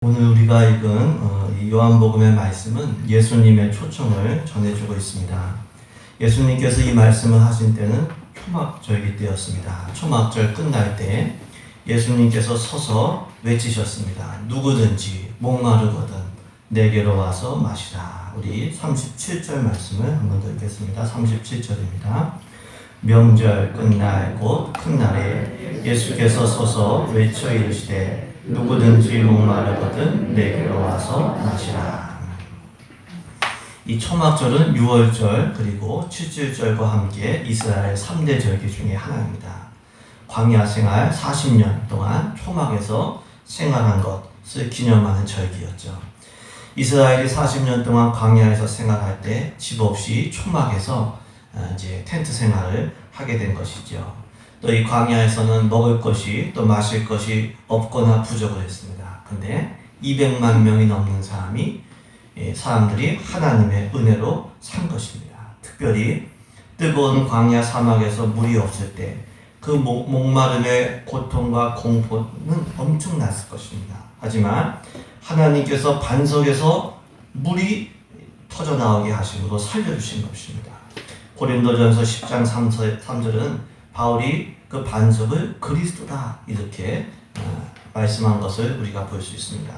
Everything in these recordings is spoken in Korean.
오늘 우리가 읽은 이 요한복음의 말씀은 예수님의 초청을 전해주고 있습니다. 예수님께서 이 말씀을 하신 때는 초막절기 때였습니다. 초막절 끝날 때 예수님께서 서서 외치셨습니다. 누구든지 목마르거든 내게로 와서 마시라. 우리 37절 말씀을 한번 더 읽겠습니다. 37절입니다. 명절 끝날 곧 큰 날에 예수께서 서서 외쳐 이르시되 누구든지 목마르거든 내게로 와서 마시라. 이 초막절은 6월절 그리고 7절절과 함께 이스라엘 3대 절기 중에 하나입니다. 광야 생활 40년 동안 초막에서 생활한 것을 기념하는 절기였죠. 이스라엘이 40년 동안 광야에서 생활할 때 집 없이 초막에서 이제 텐트 생활을 하게 된 것이죠. 또 이 광야에서는 먹을 것이 또 마실 것이 없거나 부족을 했습니다. 근데 200만 명이 넘는 사람들이 하나님의 은혜로 산 것입니다. 특별히 뜨거운 광야 사막에서 물이 없을 때 그 목마름의 고통과 공포는 엄청났을 것입니다. 하지만 하나님께서 반석에서 물이 터져나오게 하심으로 살려주신 것입니다. 고린도전서 10장 3절은 바울이 그 반석을 그리스도다 이렇게 말씀한 것을 우리가 볼 수 있습니다.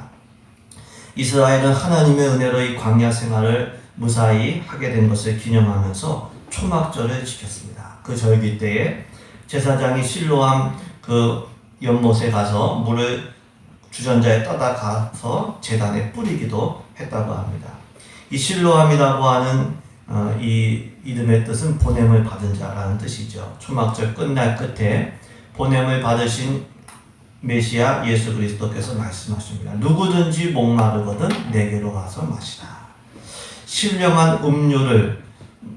이스라엘은 하나님의 은혜로 이 광야 생활을 무사히 하게 된 것을 기념하면서 초막절을 지켰습니다. 그 절기 때에 제사장이 실로암 그 연못에 가서 물을 주전자에 떠다 가서 제단에 뿌리기도 했다고 합니다. 이 실로암이라고 하는 이 이름의 뜻은 보냄을 받은 자라는 뜻이죠. 초막절 끝날 끝에 보냄을 받으신 메시아 예수 그리스도께서 말씀하십니다. 누구든지 목마르거든 내게로 와서 마시라. 신령한 음료를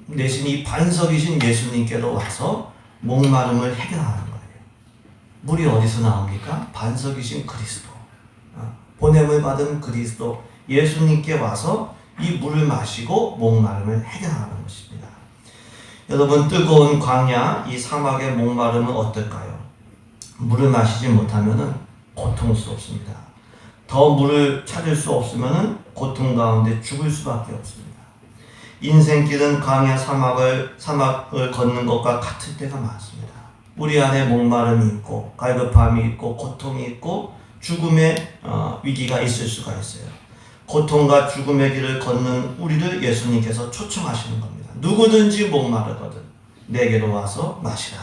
내신 이 반석이신 예수님께로 와서 목마름을 해결하는 거예요. 물이 어디서 나옵니까? 반석이신 그리스도, 보냄을 받은 그리스도 예수님께 와서 이 물을 마시고 목마름을 해결하는 것입니다. 여러분, 뜨거운 광야, 이 사막의 목마름은 어떨까요? 물을 마시지 못하면 고통스럽습니다. 더 물을 찾을 수 없으면 고통 가운데 죽을 수밖에 없습니다. 인생길은 광야 사막을 걷는 것과 같을 때가 많습니다. 우리 안에 목마름이 있고 갈급함이 있고 고통이 있고 죽음의 위기가 있을 수가 있어요. 고통과 죽음의 길을 걷는 우리를 예수님께서 초청하시는 겁니다. 누구든지 목마르거든 내게로 와서 마시라.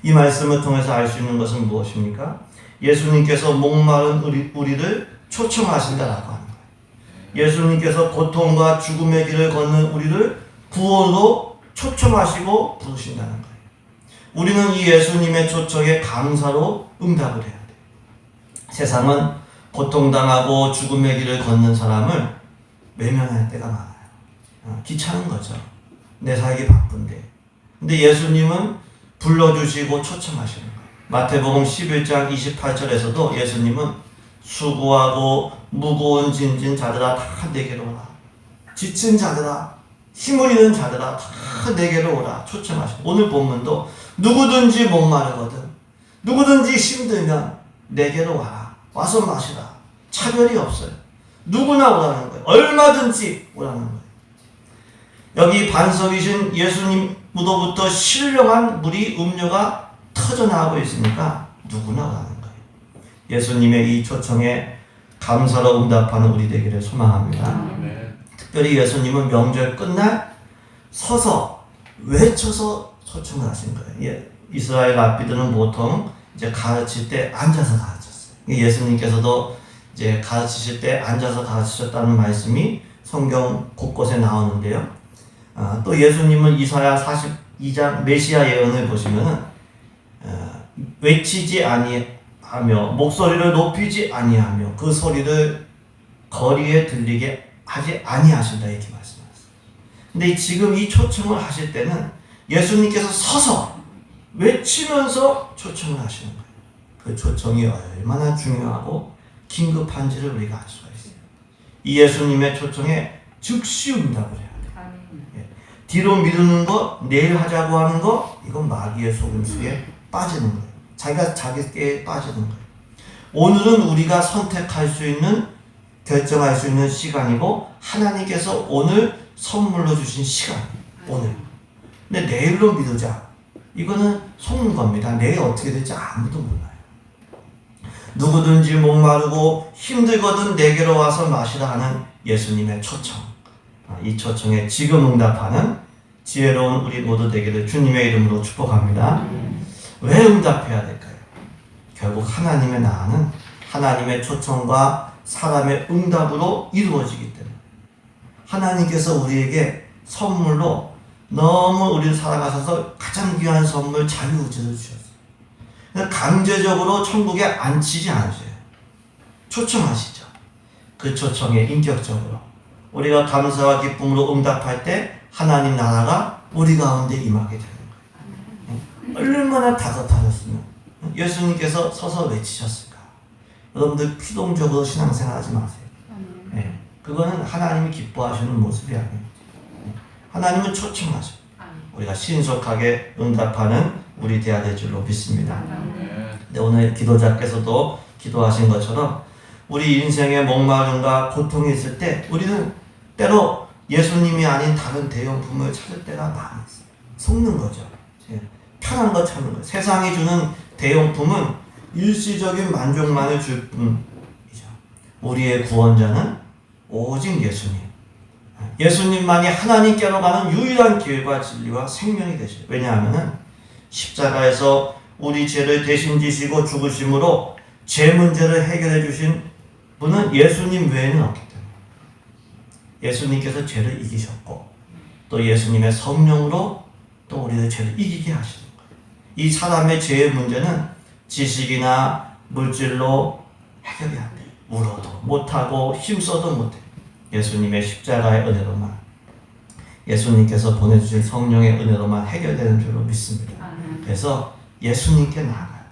이 말씀을 통해서 알 수 있는 것은 무엇입니까? 예수님께서 목마른 우리를 초청하신다라고 하는 거예요. 예수님께서 고통과 죽음의 길을 걷는 우리를 구원으로 초청하시고 부르신다는 거예요. 우리는 이 예수님의 초청에 감사로 응답을 해야 돼요. 세상은 고통당하고 죽음의 길을 걷는 사람을 외면할 때가 많아요. 귀찮은 거죠. 내 살기 바쁜데. 근데 예수님은 불러주시고 초청하시는 거예요. 마태복음 11장 28절에서도 예수님은 수고하고 무거운 짐진 자들아 다 내게로 오라. 지친 자들아, 힘을 잃은 자들아 다 내게로 오라 초청하시고, 오늘 본문도 누구든지 목마르거든 누구든지 힘들면 내게로 와라. 와서 마시라. 차별이 없어요. 누구나 오라는 거예요. 얼마든지 오라는 거예요. 여기 반석이신 예수님으로부터 신령한 물이 음료가 터져나오고 있으니까 누구나 오라는 거예요. 예수님의 이 초청에 감사로 응답하는 우리 되기를 소망합니다. 특별히 예수님은 명절 끝날 서서 외쳐서 초청을 하신 거예요. 이스라엘 랍비들은 보통 이제 가르칠 때 앉아서 가르쳤어요. 예수님께서도 이제 가르치실 때 앉아서 가르치셨다는 말씀이 성경 곳곳에 나오는데요. 또 예수님은 이사야 42장 메시아 예언을 보시면은 외치지 아니하며 목소리를 높이지 아니하며 그 소리를 거리에 들리게 하지 아니하신다 이렇게 말씀하셨어요. 근데 지금 이 초청을 하실 때는 예수님께서 서서 외치면서 초청을 하시는 거예요. 그 초청이 얼마나 중요하고 긴급한지를 우리가 알 수가 있어요. 이 예수님의 초청에 즉시 응답을 해야 돼요. 뒤로 미루는 거, 내일 하자고 하는 거, 이건 마귀의 속임수에 빠지는 거예요. 자기가 자기 깨에 빠지는 거예요. 오늘은 우리가 선택할 수 있는, 결정할 수 있는 시간이고 하나님께서 오늘 선물로 주신 시간, 오늘. 근데 내일로 미루자, 이거는 속는 겁니다. 내일 어떻게 될지 아무도 몰라요. 누구든지 목마르고 힘들거든 내게로 와서 마시라 하는 예수님의 초청, 이 초청에 지금 응답하는 지혜로운 우리 모두 되기를 주님의 이름으로 축복합니다. 왜 응답해야 될까요? 결국 하나님의 나라는 하나님의 초청과 사람의 응답으로 이루어지기 때문에, 하나님께서 우리에게 선물로 너무 우리를 살아가셔서 가장 귀한 선물 자유의지를 주셨어요. 강제적으로 천국에 앉히지 않으세요. 초청하시죠. 그 초청에 인격적으로 우리가 감사와 기쁨으로 응답할 때 하나님 나라가 우리 가운데 임하게 되는 거예요. 얼마나 다급하셨으면 예수님께서 서서 외치셨을까. 여러분들 피동적으로 신앙생활하지 마세요. 그거는 하나님이 기뻐하시는 모습이 아닙니다. 하나님은 초청하셔. 우리가 신속하게 응답하는 우리 되어야 될 줄로 믿습니다. 근데 오늘 기도자께서도 기도하신 것처럼 우리 인생의 목마름과 고통이 있을 때 우리는 때로 예수님이 아닌 다른 대용품을 찾을 때가 많이 있어요. 속는 거죠. 편한 거 찾는 거예요. 세상이 주는 대용품은 일시적인 만족만을 줄 뿐이죠. 우리의 구원자는 오직 예수님. 예수님만이 하나님께로 가는 유일한 길과 진리와 생명이 되셔요. 왜냐하면 십자가에서 우리 죄를 대신 지시고 죽으심으로 죄 문제를 해결해 주신 분은 예수님 외에는 없기 때문에, 예수님께서 죄를 이기셨고 또 예수님의 성령으로 또 우리의 죄를 이기게 하시는 거예요. 이 사람의 죄의 문제는 지식이나 물질로 해결이 안 돼요. 울어도 못하고 힘써도 못해요. 예수님의 십자가의 은혜로만, 예수님께서 보내주신 성령의 은혜로만 해결되는 줄로 믿습니다. 그래서 예수님께 나아가야 돼요.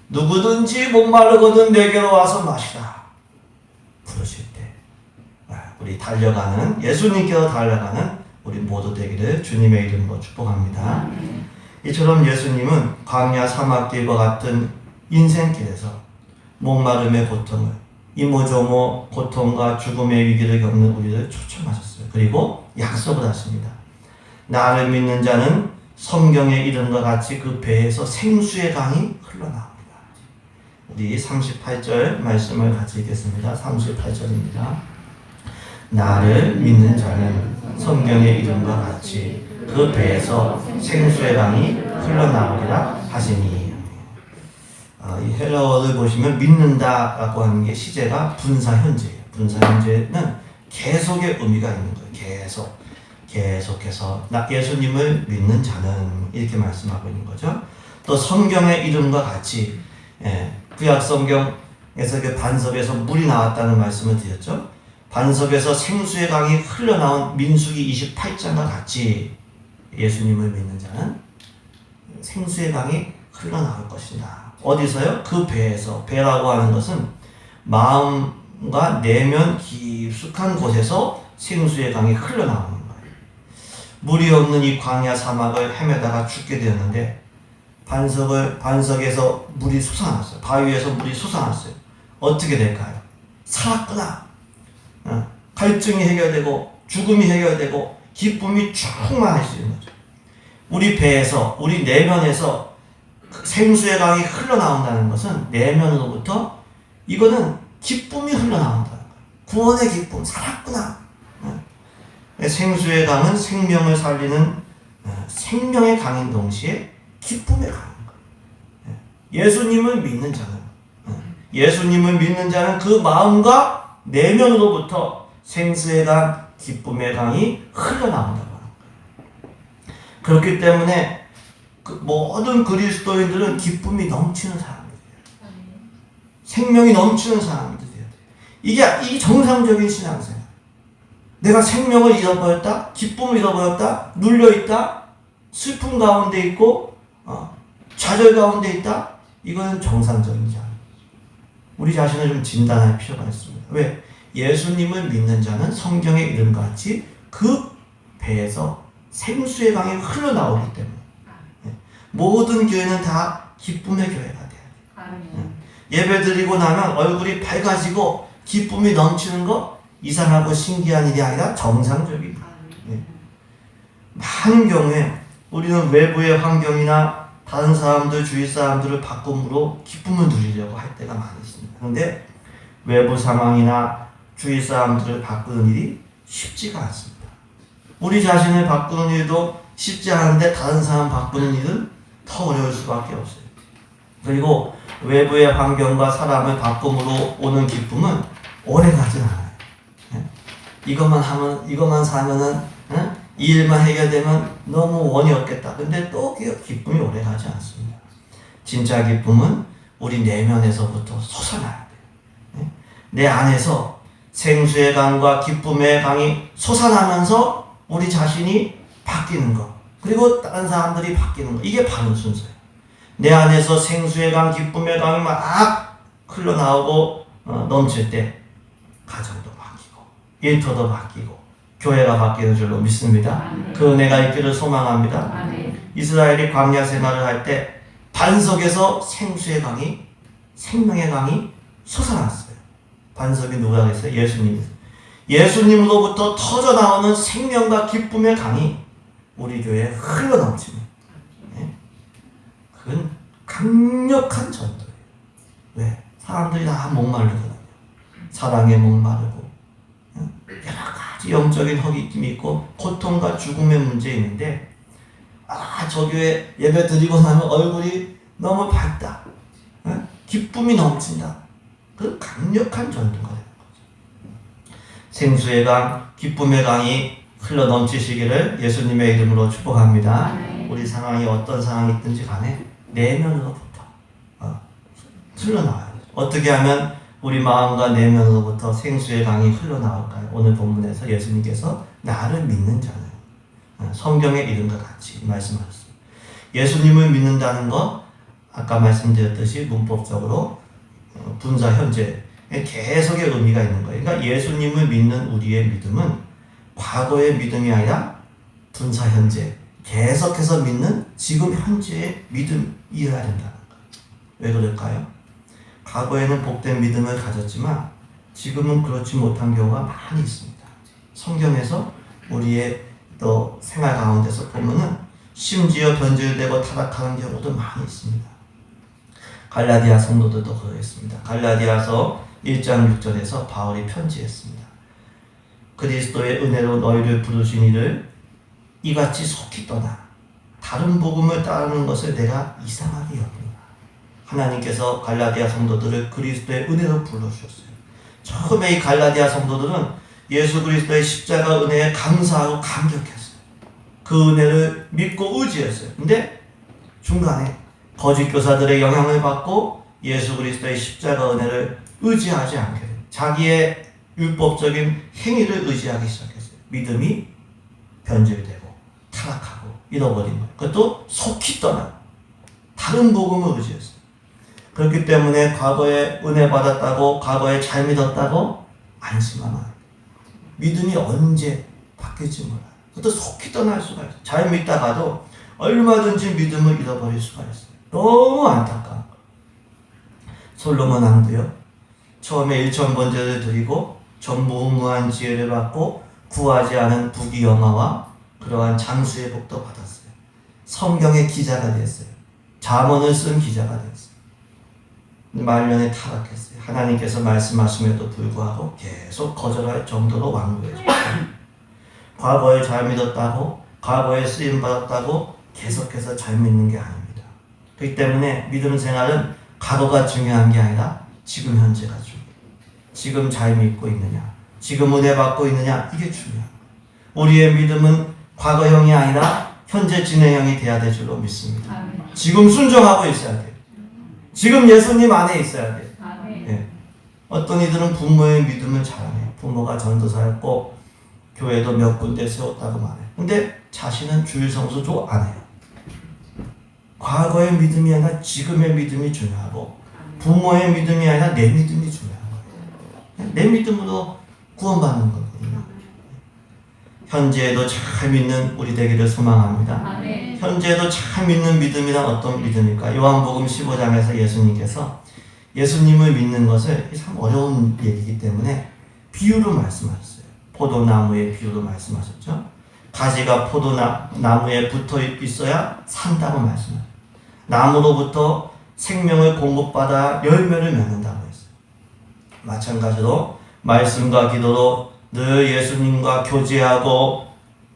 누구든지 목마르거든 내게로 와서 마시라 부르실 때 우리 달려가는, 예수님께로 달려가는 우리 모두 되기를 주님의 이름으로 축복합니다. 이처럼 예수님은 광야 사막길과 같은 인생길에서 목마름의 고통을, 이모저모 고통과 죽음의 위기를 겪는 우리를 초청하셨어요. 그리고 약속을 하십니다. 나를 믿는 자는 성경의 이름과 같이 그 배에서 생수의 강이 흘러나옵니다. 우리 38절 말씀을 같이 읽겠습니다. 38절입니다. 나를 믿는 자는 성경의 이름과 같이 그 배에서 생수의 강이 흘러나오리라 하시니. 이 헬라어를 보시면 믿는다라고 하는 게 시제가 분사 현재예요. 분사 현재는 계속의 의미가 있는 거예요. 계속해서 예수님을 믿는 자는 이렇게 말씀하고 있는 거죠. 또 성경의 이름과 같이 구약 성경에서 그 반석에서 물이 나왔다는 말씀을 드렸죠. 반석에서 생수의 강이 흘러나온 민수기 28장과 같이 예수님을 믿는 자는 생수의 강이 흘러나올 것이다. 어디서요? 그 배에서. 배라고 하는 것은 마음과 내면 깊숙한 곳에서 생수의 강이 흘러나오는 거예요. 물이 없는 이 광야 사막을 헤매다가 죽게 되었는데 반석에서 물이 솟아났어요. 바위에서 물이 솟아났어요. 어떻게 될까요? 살았구나. 갈증이 해결되고 죽음이 해결되고 기쁨이 충만할 수 있는 거죠. 우리 배에서, 우리 내면에서 생수의 강이 흘러나온다는 것은 내면으로부터 이거는 기쁨이 흘러나온다는 거예요. 구원의 기쁨, 살았구나. 생수의 강은 생명을 살리는 생명의 강인 동시에 기쁨의 강인 거예요. 예수님을 믿는 자는 그 마음과 내면으로부터 생수의 강, 기쁨의 강이 흘러나온다고 하는 거예요. 그렇기 때문에 그 모든 그리스도인들은 기쁨이 넘치는 사람들이에요. 생명이 넘치는 사람들이에요. 이게 정상적인 신앙생활. 내가 생명을 잃어버렸다, 기쁨을 잃어버렸다, 눌려있다, 슬픔 가운데 있고 좌절 가운데 있다. 이거는 정상적인 자입니다. 우리 자신을 좀 진단할 필요가 있습니다. 왜? 예수님을 믿는 자는 성경의 이름과 같이 그 배에서 생수의 강이 흘러나오기 때문에 모든 교회는 다 기쁨의 교회가 돼요. 예배드리고 나면 얼굴이 밝아지고 기쁨이 넘치는 거 이상하고 신기한 일이 아니라 정상적입니다. 예. 많은 경우에 우리는 외부의 환경이나 다른 사람들, 주위 사람들을 바꿈으로 기쁨을 누리려고 할 때가 많이 있습니다. 그런데 외부 상황이나 주위 사람들을 바꾸는 일이 쉽지가 않습니다. 우리 자신을 바꾸는 일도 쉽지 않은데 다른 사람 바꾸는 일은 더 어려울 수밖에 없어요. 그리고 외부의 환경과 사람을 바꿈으로 오는 기쁨은 오래 가진 않아요. 이것만 사면은 이 일만 해결되면 너무 원이 없겠다. 근데 또 기쁨이 오래 가지 않습니다. 진짜 기쁨은 우리 내면에서부터 솟아나야 돼요. 내 안에서 생수의 강과 기쁨의 강이 솟아나면서 우리 자신이 바뀌는 것, 그리고 다른 사람들이 바뀌는 것, 이게 바른 순서예요. 내 안에서 생수의 강, 기쁨의 강이 막 흘러나오고 넘칠 때 가정도 바뀌고 일터도 바뀌고 교회가 바뀌는 줄로 믿습니다. 그 은혜가 있기를 소망합니다. 이스라엘이 광야 생활을 할 때 반석에서 생수의 강이, 생명의 강이 솟아났어요. 반석이 누가 했어요? 예수님이세요. 예수님으로부터 터져나오는 생명과 기쁨의 강이 우리 교회에 흘러넘칩니다. 그건 강력한 전도예요. 왜? 사람들이 다 목마르거든요. 사랑에 목마르고 여러 가지 영적인 허기짐이 있고 고통과 죽음의 문제 있는데 저 교회 예배 드리고 나면 얼굴이 너무 밝다. 기쁨이 넘친다. 그 강력한 전도가 되는 거죠. 생수의 강, 기쁨의 강이 흘러 넘치시기를 예수님의 이름으로 축복합니다. 우리 상황이 어떤 상황이 있든지 간에 내면으로부터 흘러나와요. 어떻게 하면 우리 마음과 내면으로부터 생수의 강이 흘러나올까요? 오늘 본문에서 예수님께서 나를 믿는 자는 성경에 이른 것 같이 말씀하셨습니다. 예수님을 믿는다는 것, 아까 말씀드렸듯이 문법적으로 분사 현재 계속의 의미가 있는 거예요. 그러니까 예수님을 믿는 우리의 믿음은 과거의 믿음이 아니라 분사 현재, 계속해서 믿는 지금 현재의 믿음이어야 된다는 거예요. 왜 그럴까요? 과거에는 복된 믿음을 가졌지만 지금은 그렇지 못한 경우가 많이 있습니다. 성경에서 우리의 또 생활 가운데서 보면은 심지어 변질되고 타락하는 경우도 많이 있습니다. 갈라디아 성도들도 그러했습니다. 갈라디아서 1장 6절에서 바울이 편지했습니다. 그리스도의 은혜로 너희를 부르신 이를 이같이 속히 떠나 다른 복음을 따르는 것을 내가 이상하게 여기노라. 하나님께서 갈라디아 성도들을 그리스도의 은혜로 불러주셨어요. 처음에 이 갈라디아 성도들은 예수 그리스도의 십자가 은혜에 감사하고 감격했어요. 그 은혜를 믿고 의지했어요. 근데 중간에 거짓 교사들의 영향을 받고 예수 그리스도의 십자가 은혜를 의지하지 않게 돼요. 자기의 율법적인 행위를 의지하기 시작했어요. 믿음이 변질되고 타락하고 잃어버린 거예요. 그것도 속히 떠나 다른 복음을 의지했어요. 그렇기 때문에 과거에 은혜 받았다고, 과거에 잘 믿었다고 안심하면 안 돼요. 믿음이 언제 바뀔지 몰라요. 그것도 속히 떠날 수가 있어요. 잘 믿다가도 얼마든지 믿음을 잃어버릴 수가 있어요. 너무 안타까운 거예요. 솔로몬 왕도요, 처음에 1000번제를 드리고 전무후무한 지혜를 받고 구하지 않은 부귀영화와 그러한 장수의 복도 받았어요. 성경의 기자가 됐어요. 잠언을 쓴 기자가 됐어요. 말년에 타락했어요. 하나님께서 말씀하심에도 불구하고 계속 거절할 정도로 완고해졌어요. 과거에 잘 믿었다고, 과거에 쓰임받았다고 계속해서 잘 믿는 게 아닙니다. 그렇기 때문에 믿음 생활은 과거가 중요한 게 아니라 지금 현재가 중요해요. 지금 잘 믿고 있느냐, 지금 은혜 받고 있느냐, 이게 중요해요. 우리의 믿음은 과거형이 아니라 현재 진행형이 돼야 될 줄로 믿습니다. 지금 순종하고 있어야 돼요. 지금 예수님 안에 있어야 돼요. 네. 어떤 이들은 부모의 믿음을 잘해요. 부모가 전도사였고 교회도 몇 군데 세웠다고 말해요. 근데 자신은 주일 성수도 안 해요. 과거의 믿음이 아니라 지금의 믿음이 중요하고 부모의 믿음이 아니라 내 믿음이 중요한 거예요. 내 믿음으로 구원받는 거거든요. 현재에도 잘 믿는 우리 되기를 소망합니다. 현재에도 잘 믿는 믿음이란 어떤 믿음일까? 요한복음 15장에서 예수님께서 예수님을 믿는 것을 참 어려운 얘기이기 때문에 비유로 말씀하셨어요. 포도나무의 비유로 말씀하셨죠. 가지가 포도나무에 붙어 있어야 산다고 말씀하셨어요. 나무로부터 생명을 공급받아 열매를 맺는다고 했어요. 마찬가지로 말씀과 기도로 늘 예수님과 교제하고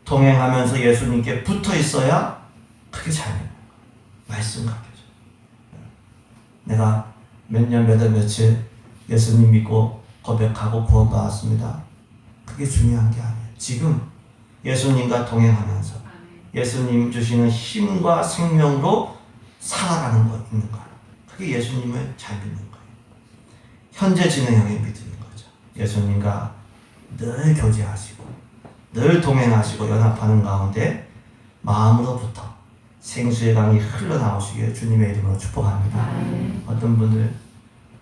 동행하면서 예수님께 붙어 있어야 그게 잘 돼요. 말씀과 교제. 내가 몇 년, 몇 월, 며칠 예수님 믿고 고백하고 구원받았습니다. 그게 중요한 게 아니에요. 지금 예수님과 동행하면서 예수님 주시는 힘과 생명으로 살아가는 거 있는 거예요. 그게 예수님을 잘 믿는 거예요. 현재 진행형에 믿는 거죠. 예수님과 늘 교제하시고 늘 동행하시고 연합하는 가운데 마음으로부터 생수의 강이 흘러나오시길 주님의 이름으로 축복합니다. 어떤 분들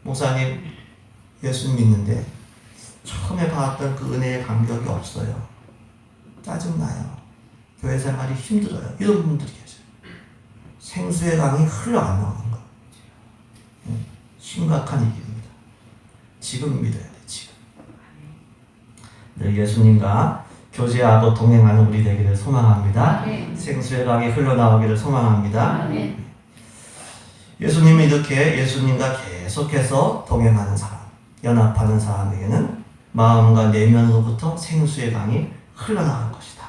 목사님 예수 믿는데 처음에 받았던 그 은혜의 감격이 없어요. 짜증나요. 교회 생활이 힘들어요. 이런 분들이 계세요. 생수의 강이 흘러 안 나오는 거예요. 심각한 일입니다. 지금 믿어야 돼. 지금. 늘 예수님과 교제하고 동행하는 우리 되기를 소망합니다. 생수의 강이 흘러나오기를 소망합니다. 예수님이 이렇게 예수님과 계속해서 동행하는 사람, 연합하는 사람에게는 마음과 내면으로부터 생수의 강이 흘러나갈 것이다.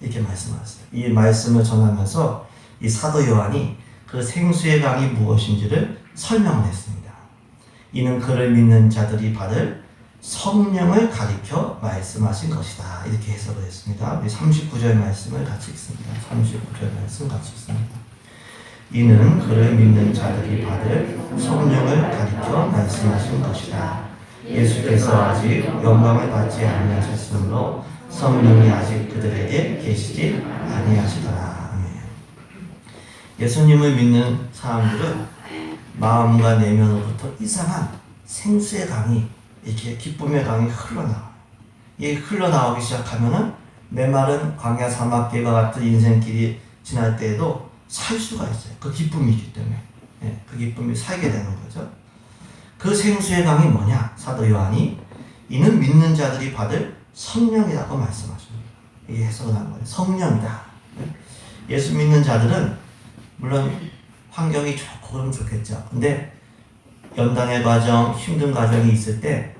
이렇게 말씀하셨어요. 이 말씀을 전하면서 이 사도 요한이 그 생수의 강이 무엇인지를 설명을 했습니다. 이는 그를 믿는 자들이 받을 성령을 가리켜 말씀하신 것이다. 이렇게 해석을 했습니다. 우리 39절 말씀을 같이 읽습니다. 39절 말씀 같이 읽습니다. 이는 그를 믿는 자들이 받을 성령을 가리켜 말씀하신 것이다. 예수께서 아직 영광을 받지 아니하셨으므로 성령이 아직 그들에게 계시지 아니하시더라. 아멘. 예수님을 믿는 사람들은 마음과 내면으로부터 이상한 생수의 강이 이렇게 기쁨의 강이 흘러나와요. 이 흘러나오기 시작하면은 메마른 광야 사막길과 같은 인생길이 지날 때에도 살 수가 있어요. 그 기쁨이 있기 때문에. 그 기쁨이 살게 되는 거죠. 그 생수의 강이 뭐냐? 사도 요한이 이는 믿는 자들이 받을 성령이라고 말씀하십니다. 이게 해석을 한 거예요. 성령이다. 예수 믿는 자들은 물론 환경이 좋고 그러면 좋겠죠. 근데 연단의 과정, 힘든 과정이 있을 때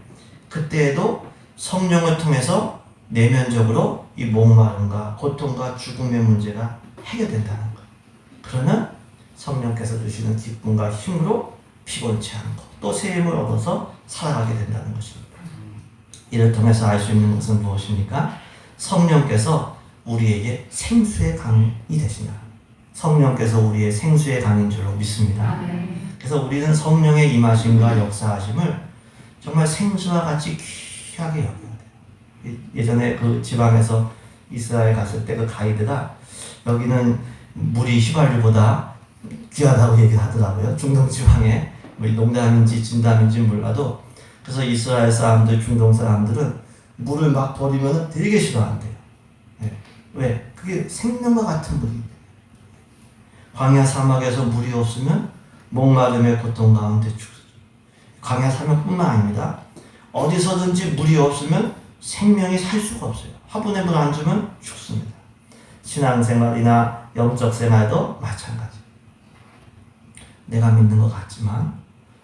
그때에도 성령을 통해서 내면적으로 이 목마름과 고통과 죽음의 문제가 해결된다는 거예요. 그러면 성령께서 주시는 기쁨과 힘으로 피곤치 않고 또 새 힘을 얻어서 살아가게 된다는 것입니다. 이를 통해서 알 수 있는 것은 무엇입니까? 성령께서 우리에게 생수의 강이 되신다. 성령께서 우리의 생수의 강인 줄로 믿습니다. 그래서 우리는 성령의 임하심과 역사하심을 정말 생수와 같이 귀하게 여겨야 돼요. 예전에 그 지방에서 이스라엘 갔을 때 그 가이드가 여기는 물이 휘발유보다 귀하다고 얘기를 하더라고요. 중동 지방에 뭐 농담인지 진담인지 몰라도. 그래서 이스라엘 사람들, 중동 사람들은 물을 막 버리면 되게 싫어한대요. 왜? 그게 생명과 같은 물인데. 광야 사막에서 물이 없으면 목마름의 고통 가운데 죽어요. 광야 사막뿐만 아닙니다. 어디서든지 물이 없으면 생명이 살 수가 없어요. 화분에 물 안 주면 죽습니다. 신앙생활이나 영적 생활도 마찬가지. 내가 믿는 것 같지만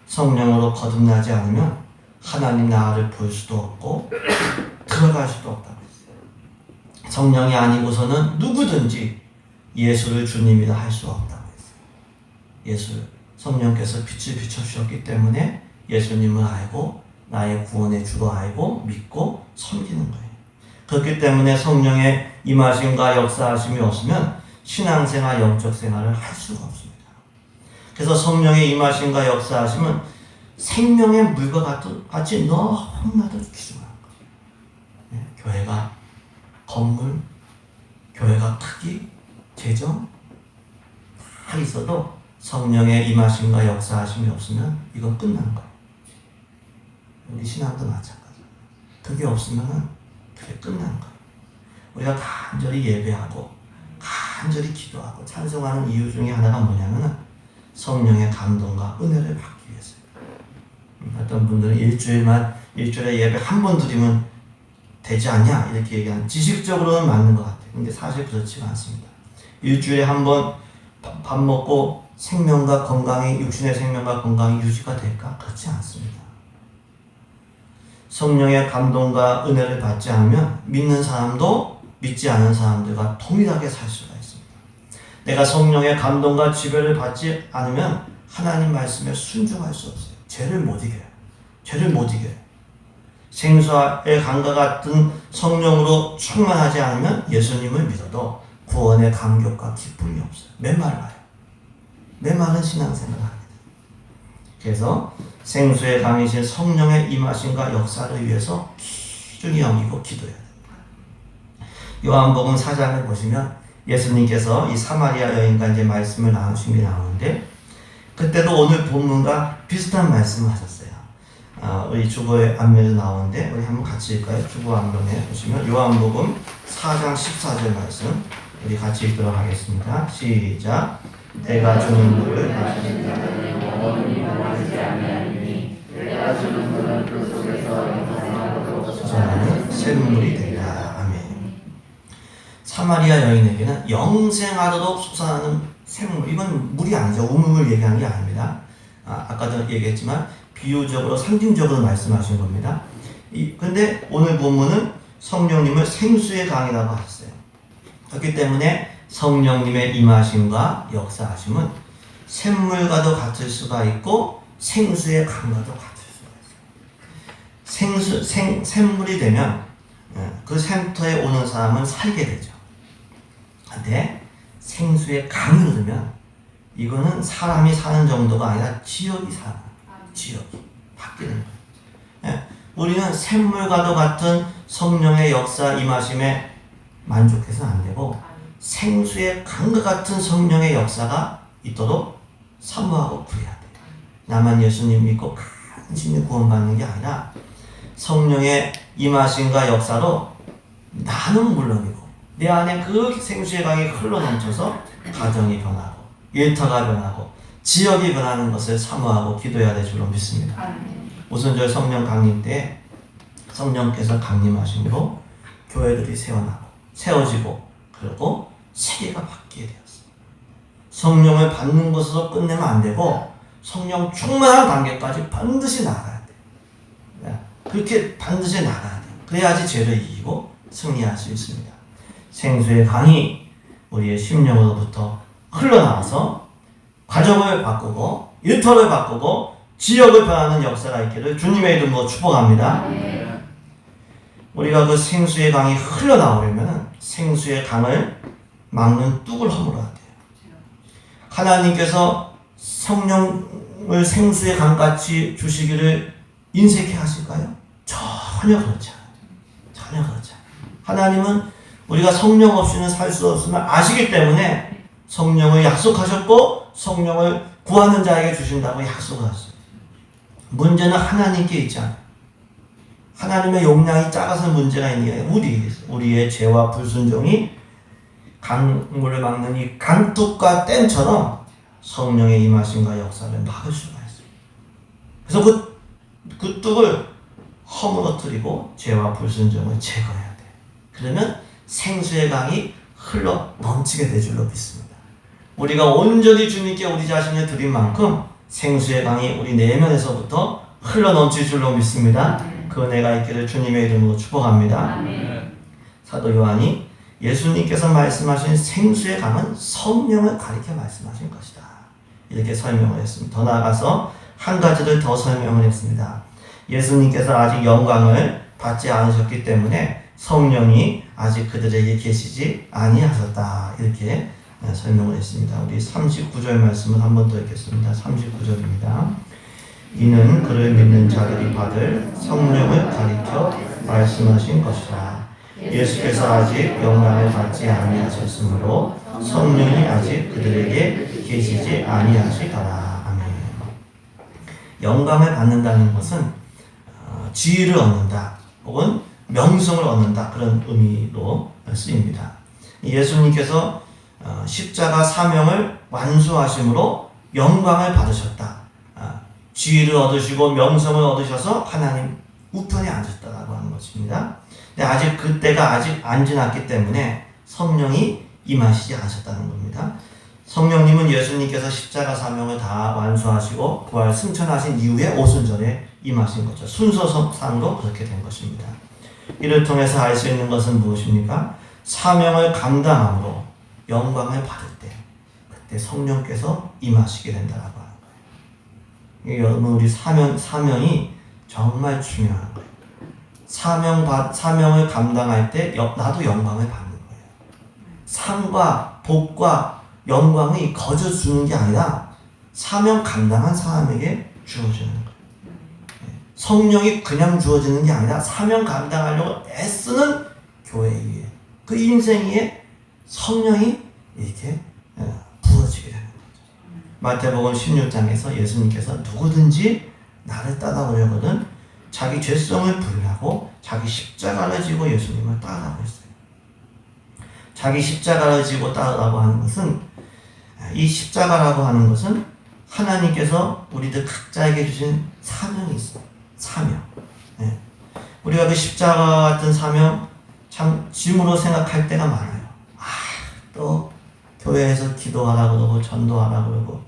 성령으로 거듭나지 않으면 하나님 나라를 볼 수도 없고 들어갈 수도 없다고 했어요. 성령이 아니고서는 누구든지 예수를 주님이라 할 수 없다고 했어요. 예수, 성령께서 빛을 비춰주셨기 때문에 예수님을 알고 나의 구원의 주로 알고 믿고 섬기는 거예요. 그렇기 때문에 성령의 임하심과 역사하심이 없으면 신앙생활, 영적 생활을 할 수가 없습니다. 그래서 성령의 임하심과 역사하심은 생명의 물과 같이 너무나도 귀중한 거예요. 교회가 건물, 교회가 크기, 재정 다 있어도 성령의 임하심과 역사하심이 없으면 이건 끝나는 거예요. 우리 신앙도 마찬가지예요. 그게 없으면 그게 끝나는 거예요. 우리가 간절히 예배하고 간절히 기도하고 찬송하는 이유 중에 하나가 뭐냐면 성령의 감동과 은혜를 받기 위해서요. 어떤 분들은 일주일에 예배 한 번 드리면 되지 않냐 이렇게 얘기하는, 지식적으로는 맞는 것 같아요. 근데 사실 그렇지가 않습니다. 일주일에 한 번 밥 먹고 생명과 건강이, 육신의 생명과 건강이 유지가 될까? 그렇지 않습니다. 성령의 감동과 은혜를 받지 않으면 믿는 사람도 믿지 않은 사람들과 동일하게 살 수가 있습니다. 내가 성령의 감동과 지배를 받지 않으면 하나님 말씀에 순종할 수 없어요. 죄를 못 이겨요. 생수의 강과 같은 성령으로 충만하지 않으면 예수님을 믿어도 구원의 감격과 기쁨이 없어요. 메말라요. 메마른 신앙생활을 합니다. 그래서 생수의 강이신 성령의 임하심과 역사를 위해서 귀중히 여기고 기도해야 됩니다. 요한복음 4장을 보시면 예수님께서 이 사마리아 여인과 이제 말씀을 나누신 게 나오는데, 그때도 오늘 본문과 비슷한 말씀을 하셨어요. 우리 주보의 안면에 나오는데 우리 한번 같이 읽을까요? 주보 안면에 보시면 요한복음 4장 14절 말씀 우리 같이 읽도록 하겠습니다. 시작. 내가 주는 물을 마시는 자는 영원히 목마르지 아니하리니 내가 주는 물은 그 속에서 영생하도록 솟아나는 샘물이 되리라. 아멘. 사마리아 여인에게는 영생하도록 솟아나는 샘물, 이건 물이 아니죠. 우물을 얘기하는 게 아닙니다. 아까도 얘기했지만 비유적으로 상징적으로 말씀하신 겁니다. 근데 오늘 본문은 성령님을 생수의 강이라고 하셨어요. 그렇기 때문에 성령님의 임하심과 역사하심은 샘물과도 같을 수가 있고 생수의 강과도 같을 수가 있어요. 샘물이 되면 그 샘터에 오는 사람은 살게 되죠. 근데 생수의 강으로 되면 이거는 사람이 사는 정도가 아니라 지역이 사는, 지역이 바뀌는 거예요. 우리는 샘물과도 같은 성령의 역사 임하심에 만족해서는 안 되고 생수의 강과 같은 성령의 역사가 있도록 사모하고 구해야 돼요. 나만 예수님 믿고 간신히 구원받는 게 아니라 성령의 임하심과 역사로 나는 물론이고 내 안에 그 생수의 강이 흘러넘쳐서 가정이 변하고 일터가 변하고 지역이 변하는 것을 사모하고 기도해야 될 줄로 믿습니다. 오순절 성령 강림 때 성령께서 강림하심으로 교회들이 세워지고 그리고 세계가 바뀌게 되었어요. 성령을 받는 것으로 끝내면 안 되고 성령 충만한 단계까지 반드시 나가야 돼요. 그렇게 반드시 나가야 돼요. 그래야지 죄를 이기고 승리할 수 있습니다. 생수의 강이 우리의 심령으로부터 흘러나와서 가정을 바꾸고 일터를 바꾸고 지역을 변하는 역사가 있기를 주님의 이름으로 축복합니다. 우리가 그 생수의 강이 흘러나오려면 생수의 강을 막는 뚝을 허물어야 돼요. 하나님께서 성령을 생수의 강같이 주시기를 인색해 하실까요? 전혀 그렇지 않아요. 하나님은 우리가 성령 없이는 살 수 없음을 아시기 때문에 성령을 약속하셨고 성령을 구하는 자에게 주신다고 약속하셨어요. 문제는 하나님께 있지 않아요. 하나님의 용량이 작아서 문제가 있는 게 아니라 우리의 죄와 불순종이 강물을 막는 이 강둑과 댐처럼 성령의 임하심과 역사를 막을 수가 있어요. 그래서 그 뚝을 허물어뜨리고 죄와 불순종을 제거해야 돼요. 그러면 생수의 강이 흘러 넘치게 될 줄로 믿습니다. 우리가 온전히 주님께 우리 자신을 드린 만큼 생수의 강이 우리 내면에서부터 흘러 넘칠 줄로 믿습니다. 그 은혜가 있기를 주님의 이름으로 축복합니다. 사도 요한이 예수님께서 말씀하신 생수의 강은 성령을 가리켜 말씀하신 것이다, 이렇게 설명을 했습니다. 더 나아가서 한 가지를 더 설명을 했습니다. 예수님께서 아직 영광을 받지 않으셨기 때문에 성령이 아직 그들에게 계시지 아니하셨다, 이렇게 설명을 했습니다. 우리 39절 말씀을 한 번 더 읽겠습니다. 39절입니다. 이는 그를 믿는 자들이 받을 성령을 가리켜 말씀하신 것이라. 예수께서 아직 영광을 받지 아니하셨으므로 성령이 아직 그들에게 계시지 아니하시더라. 아멘. 영광을 받는다는 것은 지위를 얻는다 혹은 명성을 얻는다, 그런 의미로 쓰입니다. 예수님께서 십자가 사명을 완수하심으로 영광을 받으셨다. 지위를 얻으시고 명성을 얻으셔서 하나님 우편에 앉았다라고 하는 것입니다. 근데 아직 그때가 아직 안 지났기 때문에 성령이 임하시지 않으셨다는 겁니다. 성령님은 예수님께서 십자가 사명을 다 완수하시고 부활 승천하신 이후에 오순절에 임하신 거죠. 순서상도 그렇게 된 것입니다. 이를 통해서 알 수 있는 것은 무엇입니까? 사명을 감당함으로 영광을 받을 때 그때 성령께서 임하시게 된다라고 하는 거예요. 여러분 우리 사명이 정말 중요한 거예요. 사명을 감당할 때 나도 영광을 받는 거예요. 상과 복과 영광이 거저 주는 게 아니라 사명 감당한 사람에게 주어지는 거예요. 성령이 그냥 주어지는 게 아니라 사명 감당하려고 애쓰는 교회 위에 그 인생 위에 성령이 이렇게 부어지게 되는 거죠. 마태복음 16장에서 예수님께서 누구든지 나를 따라오려거든 자기 죄성을 부인하고 자기 십자가를 지고 예수님을 따르라고 했어요. 자기 십자가를 지고 따르라고 하는 것은 이 십자가라고 하는 것은 하나님께서 우리들 각자에게 주신 사명이 있어요. 사명. 네. 우리가 그 십자가 같은 사명 참 짐으로 생각할 때가 많아요. 또 교회에서 기도하라 그러고 전도하라 그러고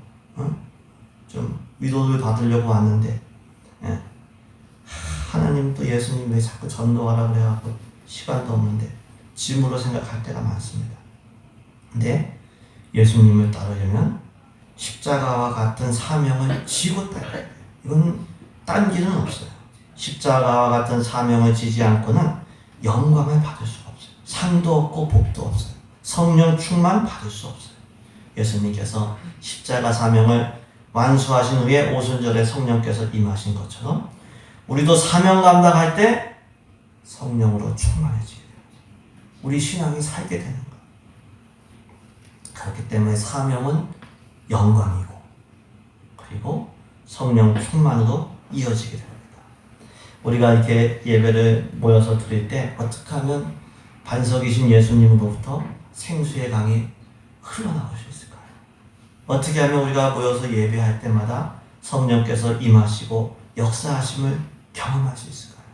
좀 위로를 받으려고 왔는데 하나님 또 예수님 왜 자꾸 전도하라 그래갖고 시간도 없는데 짐으로 생각할 때가 많습니다. 근데 예수님을 따르려면 십자가와 같은 사명을 지고 따라야 돼요. 이건 딴 길은 없어요. 십자가와 같은 사명을 지지 않고는 영광을 받을 수가 없어요. 상도 없고 복도 없어요. 성령 충만 받을 수 없어요. 예수님께서 십자가 사명을 완수하신 후에 오순절에 성령께서 임하신 것처럼 우리도 사명 감당할 때 성령으로 충만해지게 돼요. 우리 신앙이 살게 되는 거예요. 그렇기 때문에 사명은 영광이고 그리고 성령 충만으로 이어지게 됩니다. 우리가 이렇게 예배를 모여서 드릴 때 어떻게 하면 반석이신 예수님으로부터 생수의 강이 흘러나올 수 있을까요? 어떻게 하면 우리가 모여서 예배할 때마다 성령께서 임하시고 역사하심을 경험할 수 있을까요?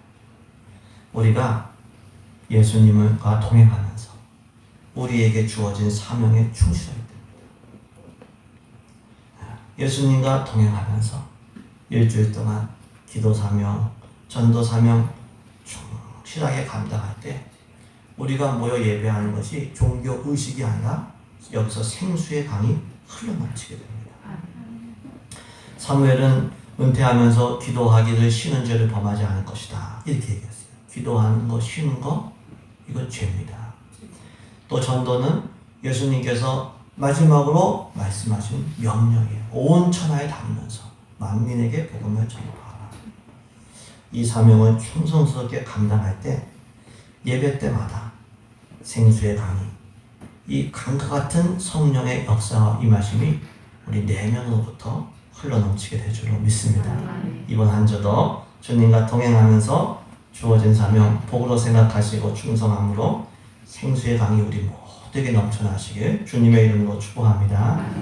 우리가 예수님과 동행하면서 우리에게 주어진 사명에 충실하기 때문입니다. 예수님과 동행하면서 일주일 동안 기도 사명, 전도 사명 충실하게 감당할 때 우리가 모여 예배하는 것이 종교 의식이 아니라 여기서 생수의 강이 흘러넘치게 됩니다. 사무엘은 은퇴하면서 기도하기를 쉬는 죄를 범하지 않을 것이다 이렇게 얘기했어요. 기도하는 거 쉬는 거 이건 죄입니다. 또 전도는 예수님께서 마지막으로 말씀하신 명령이에요. 온 천하에 다니면서 만민에게 복음을 전파하라. 이 사명을 충성스럽게 감당할 때 예배 때마다 생수의 강이 이 강과 같은 성령의 역사와 임하심이 우리 내면으로부터 흘러넘치게 될 줄로 믿습니다. 이번 한 주도 주님과 동행하면서 주어진 사명 복으로 생각하시고 충성함으로 생수의 강이 우리 모두에게 넘쳐나시길 주님의 이름으로 축복합니다.